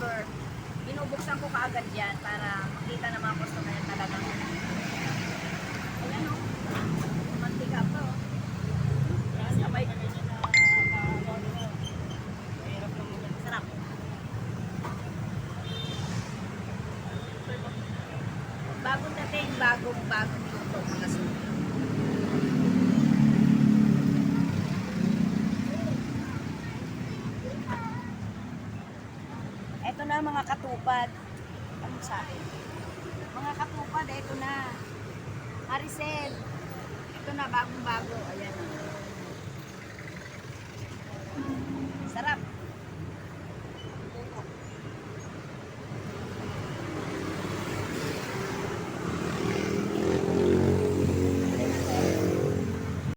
flavor, binubuksan ko kaagad yan para makita ng mga customer na talagang ayan o, mantika pa o. Sabay. Sarap. Bagong dating, bagong luto mga suki. Ito na mga katupad. Ano sa akin? Mga katupad, ito na. Maricel. Ito na, bagong-bago. Ayan.